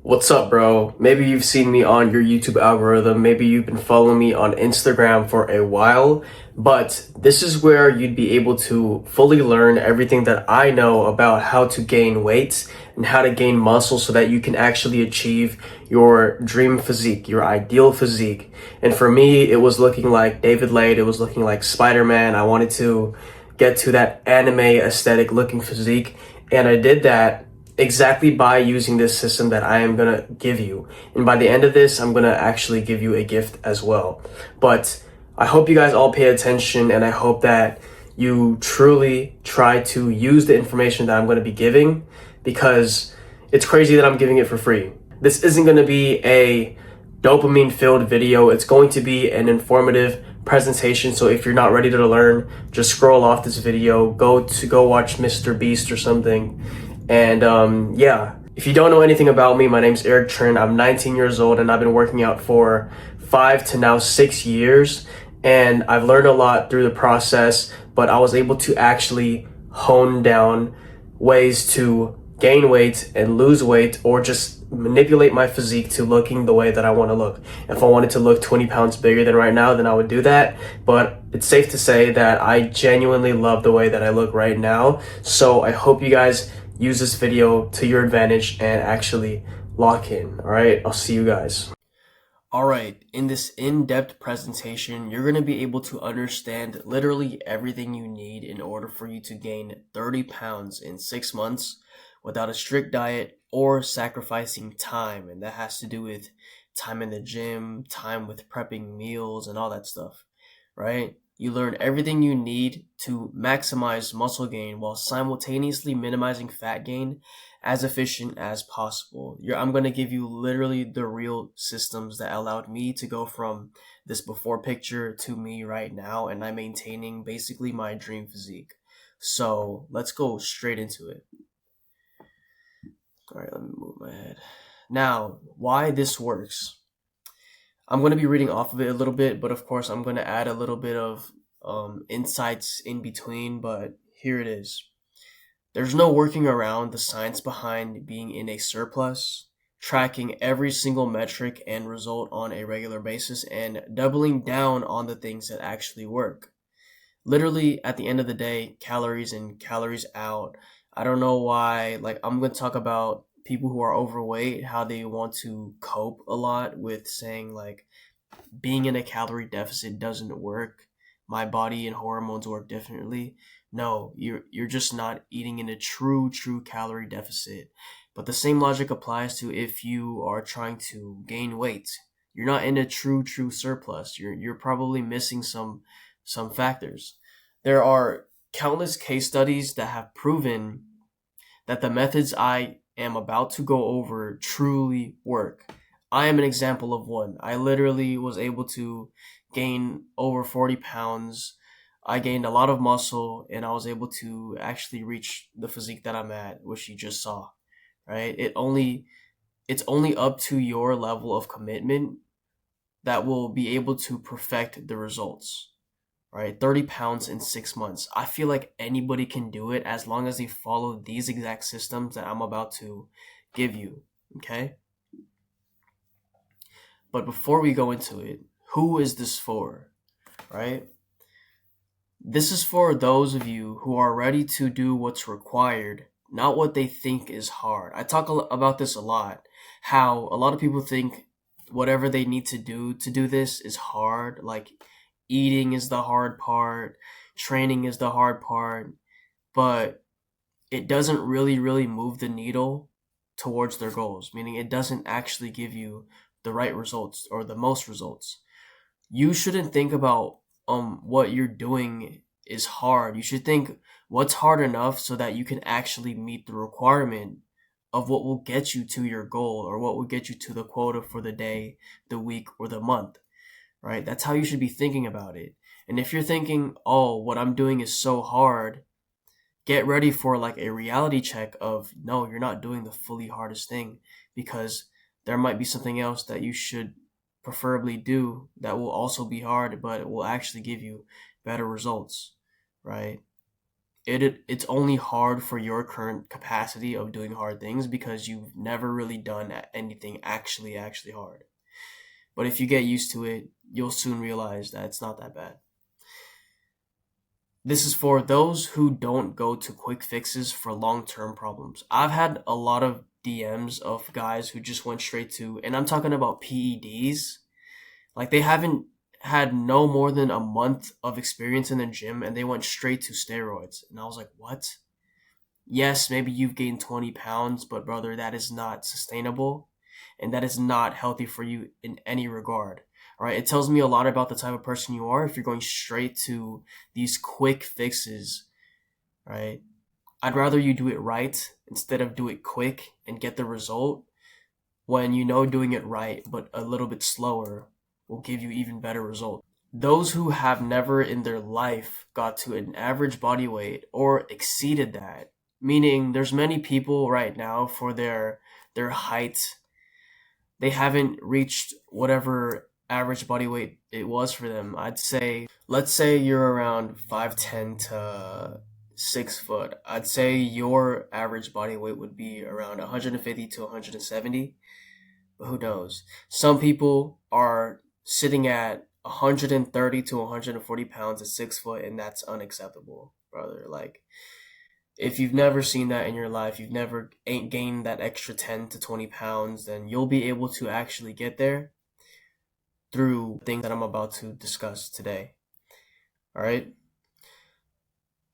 What's up, bro? Maybe you've seen me on your YouTube algorithm. Maybe you've been following me on Instagram for a while, but this is where you'd be able to fully learn everything that I know about how to gain weight and how to gain muscle so that you can actually achieve your dream physique, your ideal physique. And for me, it was looking like David Lade. It was looking like Spider-Man. I wanted to get to that anime aesthetic looking physique. And I did that exactly by using this system that I am gonna give you. And by the end of this, I'm gonna actually give you a gift as well. But I hope you guys all pay attention, and I hope that you truly try to use the information that I'm gonna be giving, because it's crazy that I'm giving it for free. This isn't gonna be a dopamine filled video. It's going to be an informative presentation. So if you're not ready to learn, just scroll off this video, go watch Mr. Beast or something. And yeah, if you don't know anything about me, my name's Eric Trin. I'm 19 years old and I've been working out for 5 to now 6 years. And I've learned a lot through the process, but I was able to actually hone down ways to gain weight and lose weight, or just manipulate my physique to looking the way that I want to look. If I wanted to look 20 pounds bigger than right now, then I would do that. But it's safe to say that I genuinely love the way that I look right now. So I hope you guys use this video to your advantage and actually lock in. All right, I'll see you guys. All right, in this in-depth presentation, you're going to be able to understand literally everything you need in order for you to gain 30 pounds in 6 months without a strict diet or sacrificing time. And that has to do with time in the gym, time with prepping meals, and all that stuff, right? You learn everything you need to maximize muscle gain while simultaneously minimizing fat gain as efficient as possible. I'm going to give you literally the real systems that allowed me to go from this before picture to me right now, and I'm maintaining basically my dream physique. So let's go straight into it. All right, let me move my head. Now, why this works. I'm going to be reading off of it a little bit, but of course I'm going to add a little bit of insights in between, but here it is. There's no working around the science behind being in a surplus, tracking every single metric and result on a regular basis, and doubling down on the things that actually work. Literally, at the end of the day, calories in, calories out. I don't know why, I'm going to talk about people who are overweight, how they want to cope a lot with saying, being in a calorie deficit doesn't work. My body and hormones work differently. No, you're just not eating in a true calorie deficit. But the same logic applies to if you are trying to gain weight. You're not in a true surplus. You're probably missing some factors. There are countless case studies that have proven that the methods I am about to go over truly work. I am an example of one. I literally was able to gain over 40 pounds. I gained a lot of muscle, and I was able to actually reach the physique that I'm at, which you just saw, right? It's only up to your level of commitment that will be able to perfect the results, right? 30 pounds in 6 months. I feel like anybody can do it as long as they follow these exact systems that I'm about to give you, okay? But before we go into it, who is this for, right? This is for those of you who are ready to do what's required, not what they think is hard. I talk about this a lot, how a lot of people think whatever they need to do this is hard, like eating is the hard part, training is the hard part, but it doesn't really move the needle towards their goals, meaning it doesn't actually give you the right results or the most results. You shouldn't think about what you're doing is hard. You should think what's hard enough so that you can actually meet the requirement of what will get you to your goal, or what will get you to the quota for the day, the week, or the month, right? That's how you should be thinking about it. And if you're thinking, oh, what I'm doing is so hard, get ready for a reality check of, no, you're not doing the fully hardest thing, because there might be something else that you should preferably do that will also be hard, but it will actually give you better results, right? it's only hard for your current capacity of doing hard things because you've never really done anything actually hard. But if you get used to it, you'll soon realize that it's not that bad. This is for those who don't go to quick fixes for long-term problems. I've had a lot of DMs of guys who just went straight to, and I'm talking about PEDs. Like they haven't had no more than a month of experience in the gym and they went straight to steroids. And I was like, what? Yes, maybe you've gained 20 pounds, but brother, that is not sustainable and that is not healthy for you in any regard. All right, it tells me a lot about the type of person you are if you're going straight to these quick fixes, right? I'd rather you do it right instead of do it quick and get the result when you know doing it right but a little bit slower will give you even better results. Those who have never in their life got to an average body weight or exceeded that, meaning there's many people right now for their height, they haven't reached whatever average body weight it was for them. I'd say, let's say you're around 5'10" to 6 foot. I'd say your average body weight would be around 150 to 170. But who knows? Some people are sitting at 130 to 140 pounds at 6 foot, and that's unacceptable, brother. Like, if you've never seen that in your life, you've never ain't gained that extra 10 to 20 pounds, then you'll be able to actually get there through things that I'm about to discuss today. All right.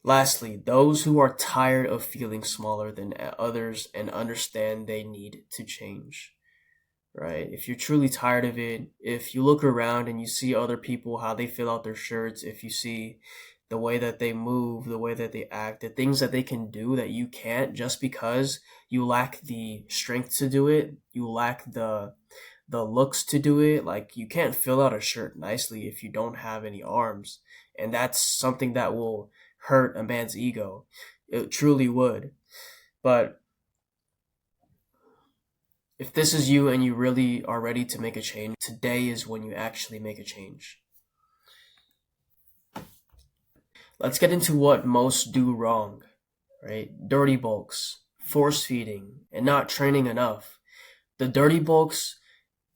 Lastly, those who are tired of feeling smaller than others and understand they need to change. Right? If you're truly tired of it, if you look around and you see other people, how they fill out their shirts, if you see the way that they move, the way that they act, the things that they can do that you can't just because you lack the strength to do it, you lack the looks to do it. Like you can't fill out a shirt nicely if you don't have any arms. And that's something that will hurt a man's ego. It truly would. But if this is you and you really are ready to make a change, today is when you actually make a change. Let's get into what most do wrong, right? Dirty bulks, force feeding, and not training enough. The dirty bulks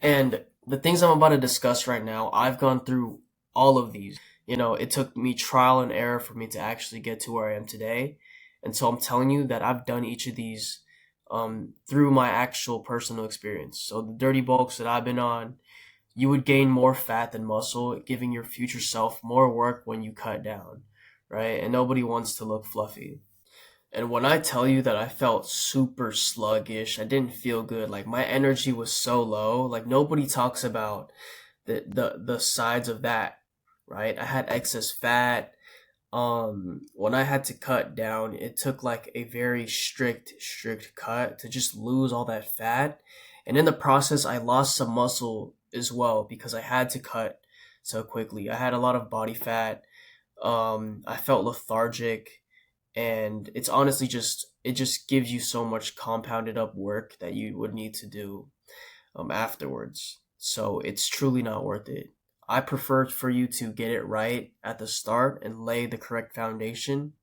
and the things I'm about to discuss right now, I've gone through all of these. You know, it took me trial and error for me to actually get to where I am today. And so I'm telling you that I've done each of these through my actual personal experience. So the dirty bulks that I've been on, you would gain more fat than muscle, giving your future self more work when you cut down, right? And nobody wants to look fluffy. And when I tell you that I felt super sluggish, I didn't feel good. Like my energy was so low. Like nobody talks about the sides of that, right? I had excess fat. When I had to cut down, it took like a very strict cut to just lose all that fat. And in the process, I lost some muscle as well because I had to cut so quickly. I had a lot of body fat. I felt lethargic, and it's honestly it just gives you so much compounded up work that you would need to do afterwards. So it's truly not worth it. I prefer for you to get it right at the start and lay the correct foundation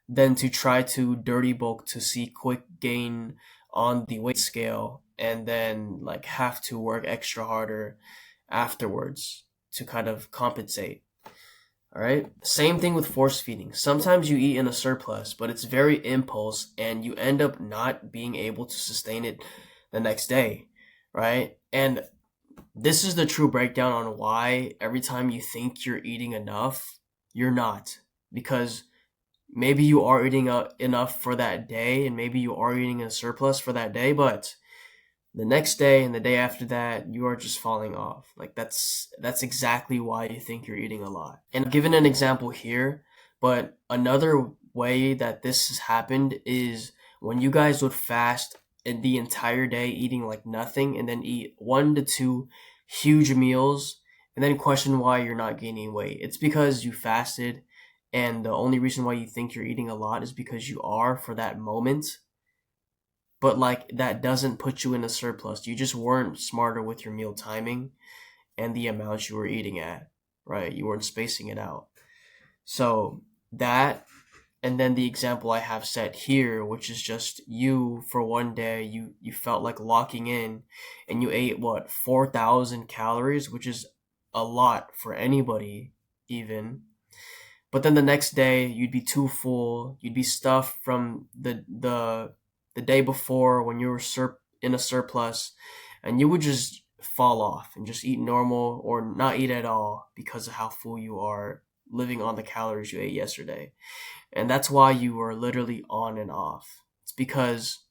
than to try to dirty bulk to see quick gain on the weight scale and then like have to work extra harder afterwards to kind of compensate. All right. Same thing with force feeding. Sometimes you eat in a surplus, but it's very impulse and you end up not being able to sustain it the next day. Right. And this is the true breakdown on why every time you think you're eating enough, you're not. Because maybe you are eating enough for that day and maybe you are eating a surplus for that day, but the next day and the day after that, you are just falling off. Like that's exactly why you think you're eating a lot. And I've given an example here, but another way that this has happened is when you guys would fast in the entire day eating like nothing and then eat 1 to 2 huge meals and then question why you're not gaining weight. It's because you fasted and the only reason why you think you're eating a lot is because you are for that moment. But like that doesn't put you in a surplus. You just weren't smarter with your meal timing and the amounts you were eating at, right? You weren't spacing it out. So that And then the example I have set here, which is just you for one day, you felt like locking in and you ate what, 4,000 calories, which is a lot for anybody even. But then the next day you'd be too full, you'd be stuffed from the day before when you were in a surplus, and you would just fall off and just eat normal or not eat at all because of how full you are living on the calories you ate yesterday. And that's why you are literally on and off. It's because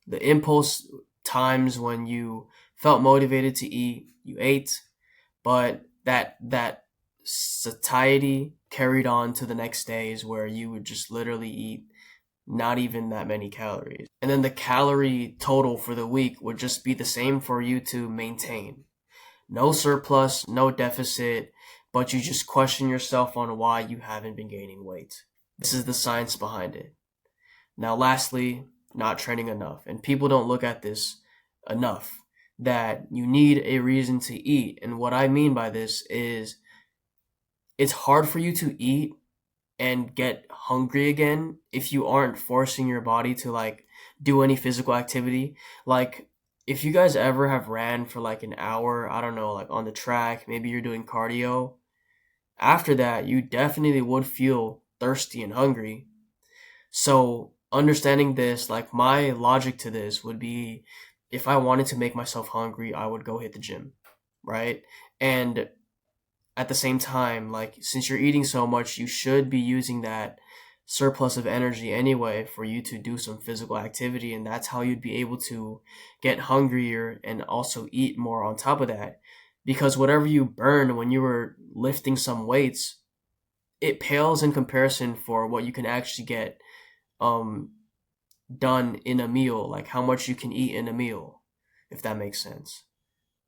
the impulse times when you felt motivated to eat, you ate, but that satiety carried on to the next days where you would just literally eat not even that many calories. And then the calorie total for the week would just be the same for you to maintain. No surplus, no deficit, but you just question yourself on why you haven't been gaining weight. This is the science behind it. Now, lastly, not training enough. And people don't look at this enough, that you need a reason to eat. And what I mean by this is it's hard for you to eat and get hungry again if you aren't forcing your body to like do any physical activity. Like if you guys ever have ran for like an hour, I don't know, like on the track, maybe you're doing cardio, after that you definitely would feel thirsty and hungry. So understanding this, like my logic to this would be, if I wanted to make myself hungry, I would go hit the gym, right? And at the same time, like since you're eating so much, you should be using that surplus of energy anyway for you to do some physical activity, and that's how you'd be able to get hungrier and also eat more on top of that. Because whatever you burn when you were lifting some weights, it pales in comparison for what you can actually get done in a meal, like how much you can eat in a meal, if that makes sense,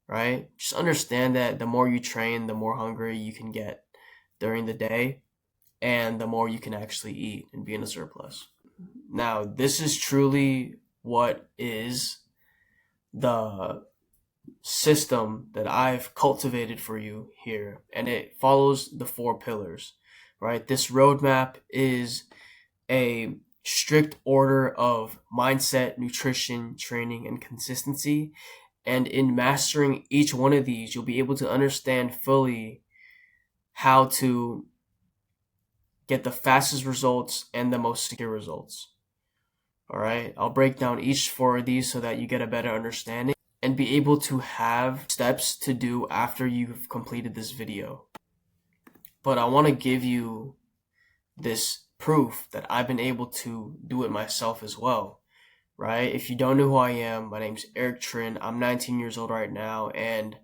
right? Just understand that the more you train, the more hungry you can get during the day, and the more you can actually eat and be in a surplus. Now, this is truly what is the system that I've cultivated for you here, and it follows the 4 pillars, right? This roadmap is a strict order of mindset, nutrition, training, and consistency. And in mastering each one of these, you'll be able to understand fully how to get the fastest results and the most secure results. All right, I'll break down each 4 of these so that you get a better understanding and be able to have steps to do after you've completed this video. But I want to give you this proof that I've been able to do it myself as well, right? If you don't know who I am, my name's Eric Trin. I'm 19 years old right now, and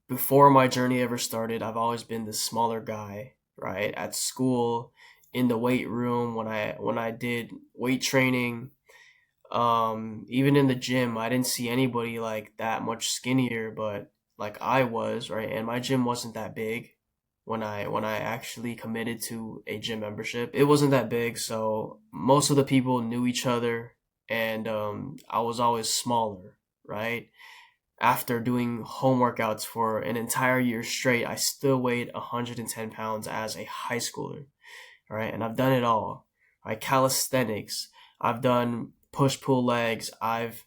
before my journey ever started, I've always been this smaller guy, right? At school, in the weight room, when I did weight training, even in the gym, I didn't see anybody like that much skinnier, but like I was, right? And my gym wasn't that big when I actually committed to a gym membership. It wasn't that big, so most of the people knew each other, and I was always smaller, right? After doing home workouts for an entire year straight, I still weighed 110 pounds as a high schooler, right? And I've done it all, right? Calisthenics, I've done push-pull legs, I've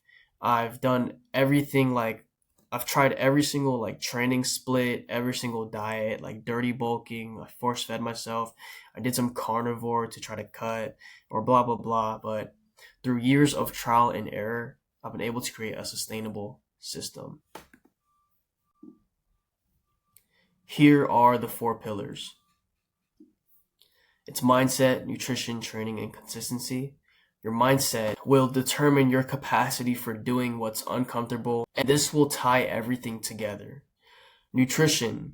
done everything. Like I've tried every single like training split, every single diet, like dirty bulking. I force fed myself. I did some carnivore to try to cut or blah, blah, blah. But through years of trial and error, I've been able to create a sustainable system. Here are the 4 pillars. It's mindset, nutrition, training, and consistency. Your mindset will determine your capacity for doing what's uncomfortable, and this will tie everything together. Nutrition.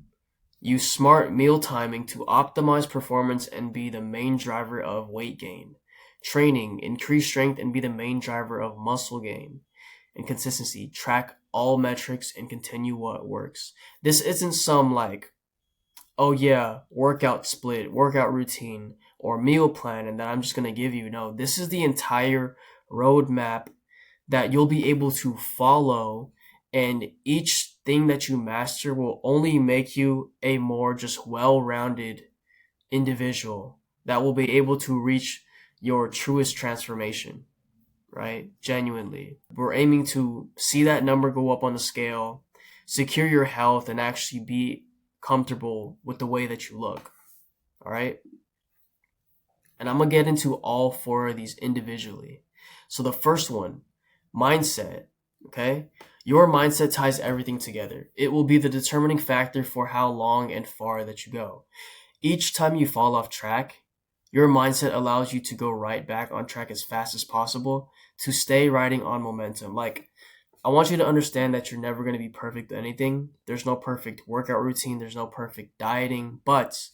Use smart meal timing to optimize performance and be the main driver of weight gain. Training. Increase strength and be the main driver of muscle gain. And consistency. Track all metrics and continue what works. This isn't some like, oh yeah, workout split, workout routine, or meal plan, and that I'm just going to give you. No, this is the entire roadmap that you'll be able to follow, and each thing that you master will only make you a more just well-rounded individual that will be able to reach your truest transformation, right? Genuinely. We're aiming to see that number go up on the scale, secure your health, and actually be comfortable with the way that you look. All right. And I'm going to get into all four of these individually. So the first one, mindset. Okay. Your mindset ties everything together. It will be the determining factor for how long and far that you go. Each time you fall off track, your mindset allows you to go right back on track as fast as possible to stay riding on momentum. Like, I want you to understand that you're never going to be perfect at anything. There's no perfect workout routine. There's no perfect dieting, but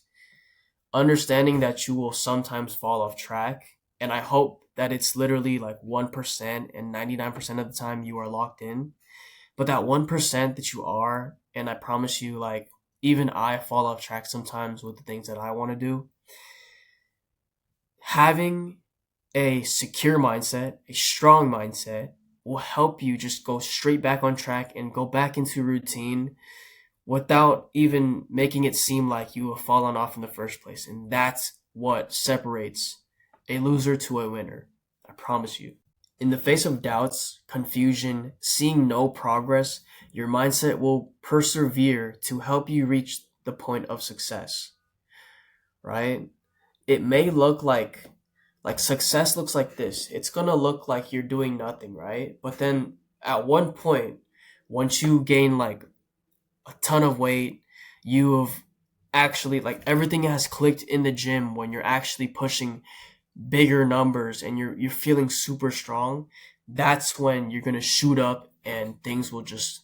understanding that you will sometimes fall off track. And I hope that it's literally like 1% and 99% of the time you are locked in. But that 1% that you are, and I promise you, like, even I fall off track sometimes with the things that I want to do. Having a secure mindset, a strong mindset, will help you just go straight back on track and go back into routine without even making it seem like you have fallen off in the first place. And that's what separates a loser to a winner. I promise you. In the face of doubts, confusion, seeing no progress, your mindset will persevere to help you reach the point of success, right? It may look like success looks like this. It's going to look like you're doing nothing, right? But then at one point, once you gain like a ton of weight, you have actually, like, everything has clicked in the gym when you're actually pushing bigger numbers and you're feeling super strong. That's when you're going to shoot up and things will just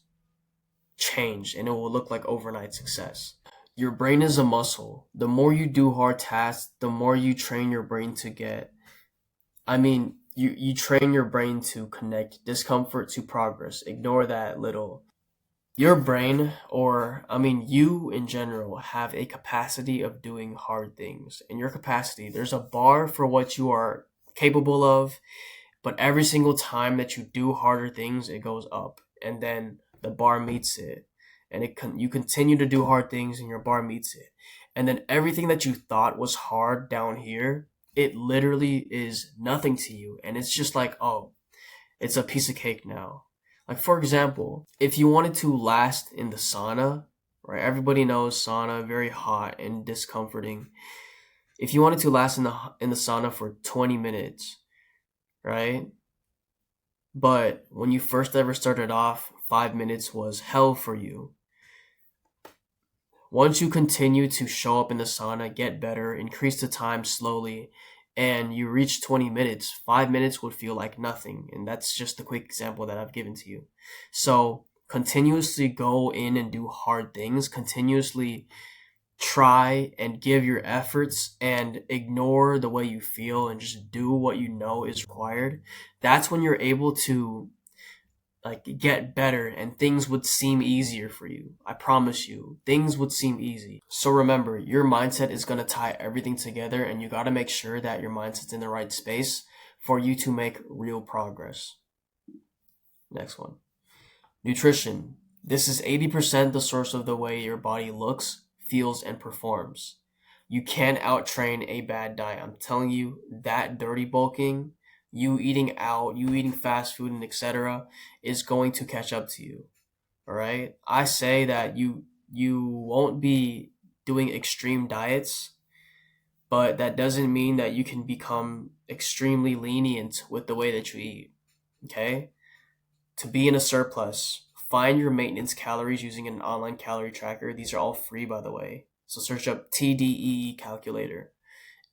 change and it will look like overnight success. Your brain is a muscle. The more you do hard tasks, the more you train your brain to you train your brain to connect discomfort to progress. Ignore that little. Your brain, you in general, have a capacity of doing hard things. And your capacity, there's a bar for what you are capable of, but every single time that you do harder things, it goes up. And then the bar meets it. And you continue to do hard things and your bar meets it. And then everything that you thought was hard down here, it literally is nothing to you. And it's just like, oh, it's a piece of cake now. Like, for example, if you wanted to last in the sauna, right? Everybody knows sauna, very hot and discomforting. If you wanted to last in the sauna for 20 minutes, right? But when you first ever started off, 5 minutes was hell for you. Once you continue to show up in the sauna, get better, increase the time slowly, and you reach 20 minutes, 5 minutes would feel like nothing. And that's just a quick example that I've given to you. So continuously go in and do hard things, continuously try and give your efforts and ignore the way you feel and just do what you know is required. That's when you're able to get better and things would seem easier for you. I promise you, things would seem easy. So remember, your mindset is going to tie everything together and you got to make sure that your mindset's in the right space for you to make real progress. Next one. Nutrition. This is 80% the source of the way your body looks, feels, and performs. You can't out-train a bad diet. I'm telling you, that dirty bulking, you eating out, you eating fast food, and etc. is going to catch up to you. All right? I say that you won't be doing extreme diets, but that doesn't mean that you can become extremely lenient with the way that you eat. Okay? To be in a surplus, find your maintenance calories using an online calorie tracker. These are all free, by the way. So search up TDEE calculator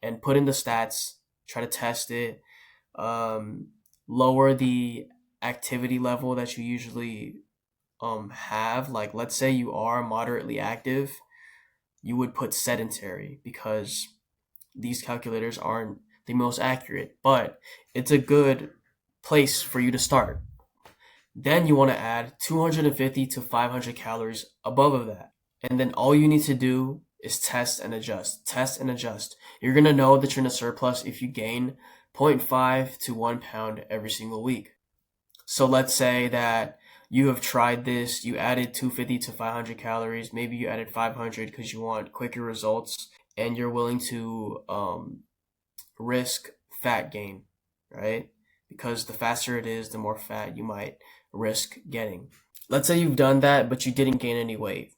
and put in the stats, try to test it. Lower the activity level that you usually have. Like, let's say you are moderately active, you would put sedentary because these calculators aren't the most accurate, but it's a good place for you to start. Then you want to add 250 to 500 calories above of that. And then all you need to do is test and adjust. Test and adjust. You're going to know that you're in a surplus if you gain 0.5 to 1 pound every single week. So let's say that you have tried this, you added 250 to 500 calories, maybe you added 500 because you want quicker results and you're willing to risk fat gain, right? Because the faster it is, the more fat you might risk getting. Let's say you've done that, but you didn't gain any weight.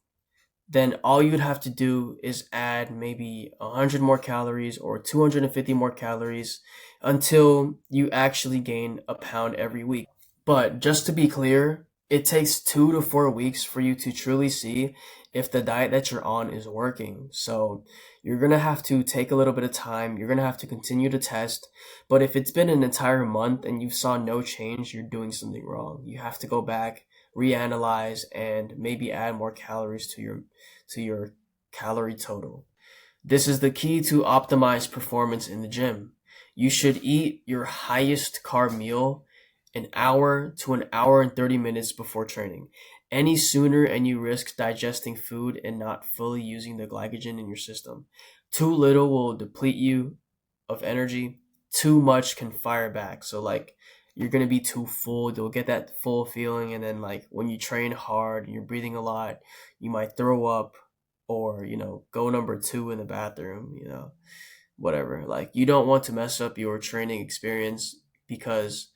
Then all you'd have to do is add maybe 100 more calories or 250 more calories until you actually gain a pound every week. But just to be clear, it takes 2 to 4 weeks for you to truly see if the diet that you're on is working. So you're going to have to take a little bit of time. You're going to have to continue to test. But if it's been an entire month and you saw no change, you're doing something wrong. You have to go back, reanalyze, and maybe add more calories to your calorie total. This is the key to optimize performance in the gym. You should eat your highest carb meal an hour to an hour and 30 minutes before training. Any sooner and you risk digesting food and not fully using the glycogen in your system. Too little will deplete you of energy. Too much can fire back. So like you're going to be too full. You'll get that full feeling. And then like when you train hard and you're breathing a lot, you might throw up or, go number 2 in the bathroom, whatever. Like you don't want to mess up your training experience because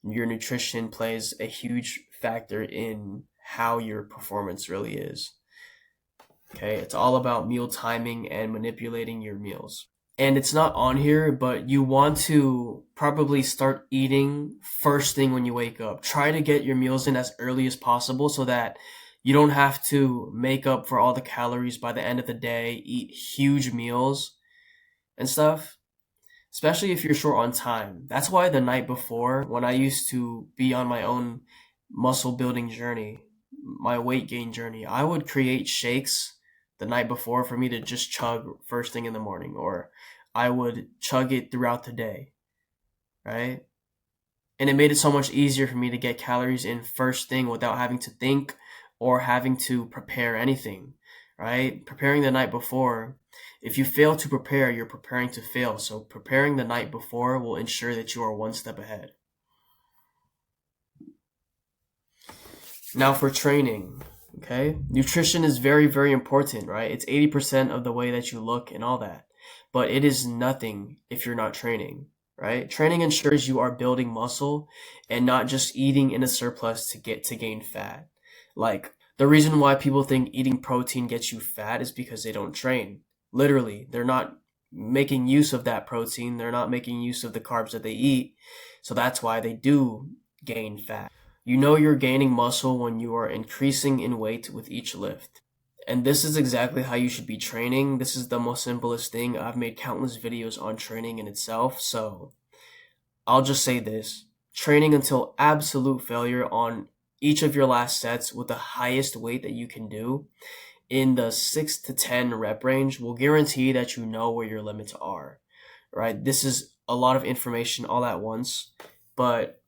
your nutrition plays a huge factor in how your performance really is. Okay, it's all about meal timing and manipulating your meals. And it's not on here, but you want to probably start eating first thing when you wake up. Try to get your meals in as early as possible so that you don't have to make up for all the calories by the end of the day, eat huge meals and stuff. Especially if you're short on time. That's why the night before, when I used to be on my own muscle building journey, my weight gain journey, I would create shakes the night before for me to just chug first thing in the morning, or I would chug it throughout the day, right? And it made it so much easier for me to get calories in first thing without having to think or having to prepare anything, right? Preparing the night before, if you fail to prepare, you're preparing to fail. So preparing the night before will ensure that you are one step ahead. Now for training, okay? Nutrition is very, very important, right? It's 80% of the way that you look and all that. But it is nothing if you're not training, right? Training ensures you are building muscle and not just eating in a surplus to gain fat. Like the reason why people think eating protein gets you fat is because they don't train. Literally, they're not making use of that protein. They're not making use of the carbs that they eat. So that's why they do gain fat. You know you're gaining muscle when you are increasing in weight with each lift. And this is exactly how you should be training. This is the most simplest thing. I've made countless videos on training in itself. So I'll just say this. Training until absolute failure on each of your last sets with the highest weight that you can do in the 6 to 10 rep range will guarantee that you know where your limits are, right? This is a lot of information all at once, but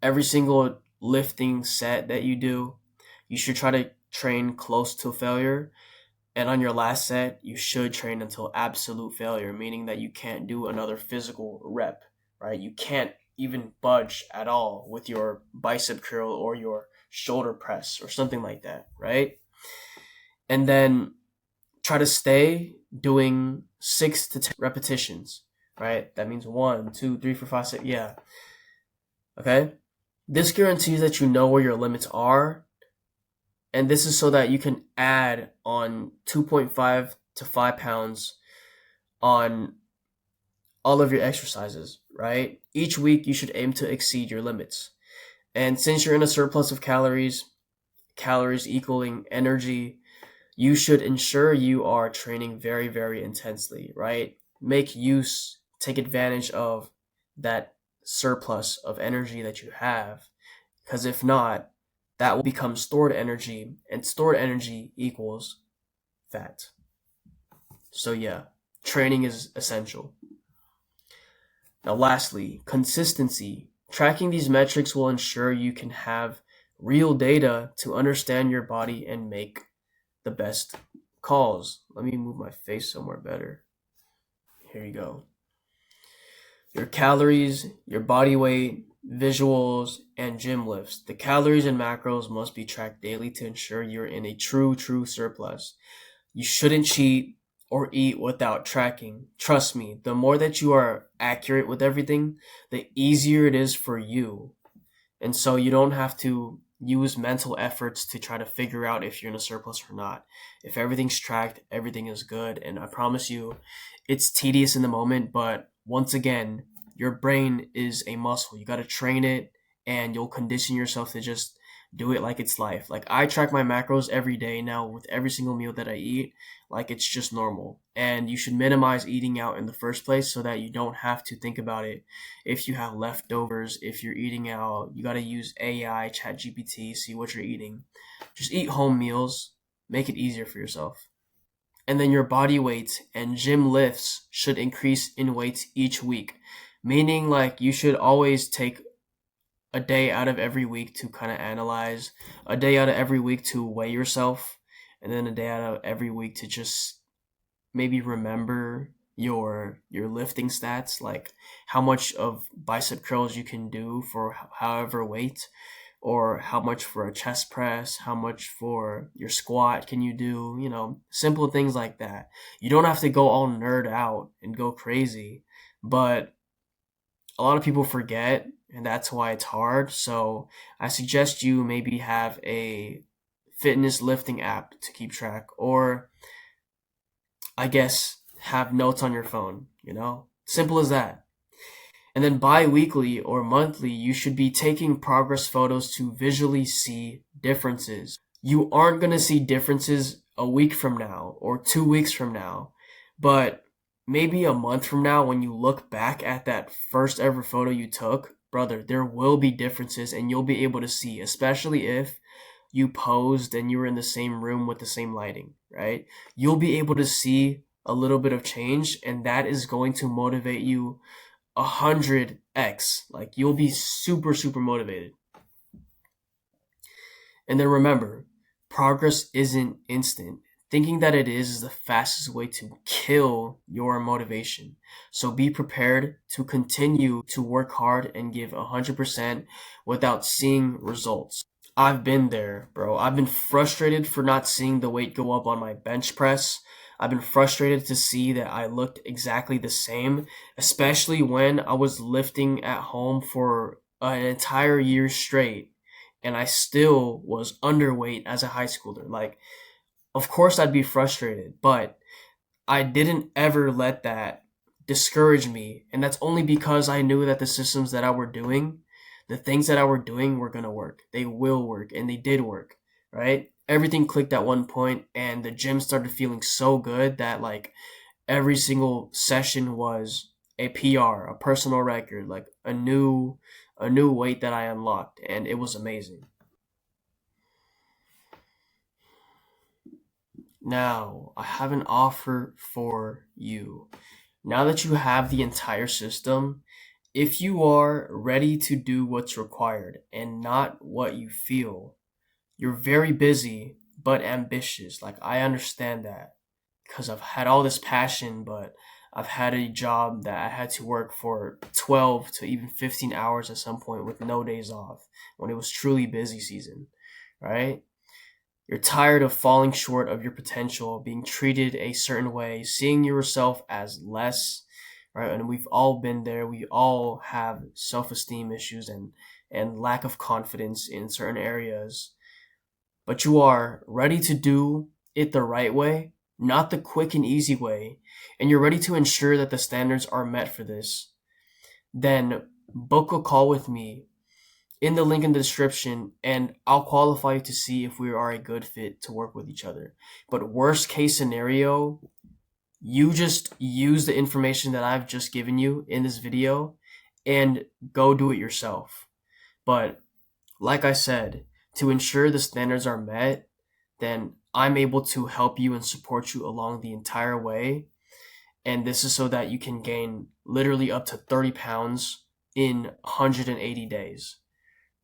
every single lifting set that you do, you should try to train close to failure. And on your last set, you should train until absolute failure, meaning that you can't do another physical rep, right? You can't even budge at all with your bicep curl or your shoulder press or something like that, right? And then try to stay doing 6 to 10 repetitions, right? That means 1, 2, 3, 4, 5, 6, yeah. Okay? This guarantees that you know where your limits are, and this is so that you can add on 2.5 to 5 pounds on all of your exercises, right? Each week you should aim to exceed your limits. And since you're in a surplus of calories equaling energy, you should ensure you are training very, very intensely, right? Take advantage of that surplus of energy that you have, because if not, that will become stored energy, and stored energy equals fat. So yeah, training is essential. Now lastly, consistency. Tracking these metrics will ensure you can have real data to understand your body and make the best calls. Let me move my face somewhere better. Here you go. Your calories, your body weight, visuals, and gym lifts. The calories and macros must be tracked daily to ensure you're in a true surplus. You shouldn't cheat. or eat without tracking. Trust me, the more that you are accurate with everything, the easier it is for you. And so you don't have to use mental efforts to try to figure out if you're in a surplus or not. If everything's tracked, everything is good. And I promise you, it's tedious in the moment, but once again, your brain is a muscle. You got to train it and you'll condition yourself to just do it like it's life. Like I track my macros every day now with every single meal that I eat, like it's just normal. And you should minimize eating out in the first place so that you don't have to think about it. If you have leftovers, if you're eating out, you got to use AI, chat GPT, see what you're eating. Just eat home meals, make it easier for yourself. And then your body weight and gym lifts should increase in weight each week. Meaning like you should always take a day out of every week to kind of analyze, a day out of every week to weigh yourself, and then a day out of every week to just maybe remember your lifting stats, like how much of bicep curls you can do for however weight, or how much for a chest press, how much for your squat can you do, simple things like that. You don't have to go all nerd out and go crazy, but a lot of people forget, and that's why it's hard. So I suggest you maybe have a fitness lifting app to keep track, or I guess have notes on your phone, Simple as that. And then bi-weekly or monthly, you should be taking progress photos to visually see differences. You aren't going to see differences a week from now or 2 weeks from now, but maybe a month from now when you look back at that first ever photo you took, brother, there will be differences and you'll be able to see, especially if you posed and you were in the same room with the same lighting, right? You'll be able to see a little bit of change, and that is going to motivate you 100x. Like you'll be super, super motivated. And then remember, progress isn't instant. Thinking that it is the fastest way to kill your motivation. So be prepared to continue to work hard and give 100% without seeing results. I've been there, bro. I've been frustrated for not seeing the weight go up on my bench press. I've been frustrated to see that I looked exactly the same, especially when I was lifting at home for an entire year straight and I still was underweight as a high schooler. Like, of course I'd be frustrated, but I didn't ever let that discourage me. And that's only because I knew that the systems that I were doing, the things that I were doing were going to work. They will work, and they did work, right? Everything clicked at one point, and the gym started feeling so good that like every single session was a PR, a personal record, like a new weight that I unlocked, and it was amazing. Now, I have an offer for you. Now that you have the entire system, if you are ready to do what's required and not what you feel, you're very busy but ambitious. Like, I understand that because I've had all this passion, but I've had a job that I had to work for 12 to even 15 hours at some point with no days off when it was truly busy season, right? You're tired of falling short of your potential, being treated a certain way, seeing yourself as less, right? And we've all been there. We all have self-esteem issues and lack of confidence in certain areas. But you are ready to do it the right way, not the quick and easy way, and you're ready to ensure that the standards are met for this, then book a call with me in the link in the description, and I'll qualify you to see if we are a good fit to work with each other. But worst case scenario, you just use the information that I've just given you in this video and go do it yourself. But like I said, to ensure the standards are met, then I'm able to help you and support you along the entire way. And this is so that you can gain literally up to 30 pounds in 180 days.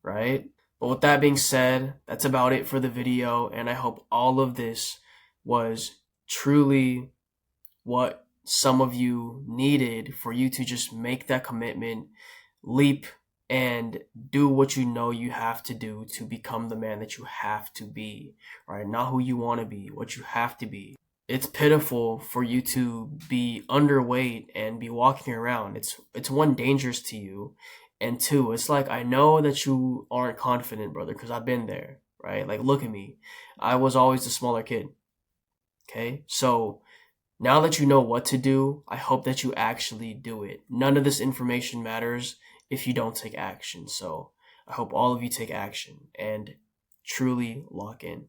Right? But with that being said, that's about it for the video, and I hope all of this was truly what some of you needed for you to just make that commitment, leap, and do what you know you have to do to become the man that you have to be, right? Not who you want to be, what you have to be. it's pitiful for you to be underweight and be walking around. It's one, dangerous to you, and two, it's like I know that you aren't confident, brother, because I've been there, right? Like look at me. I was always the smaller kid. Okay? So now that you know what to do, I hope that you actually do it. None of this information matters if you don't take action. So I hope all of you take action and truly lock in.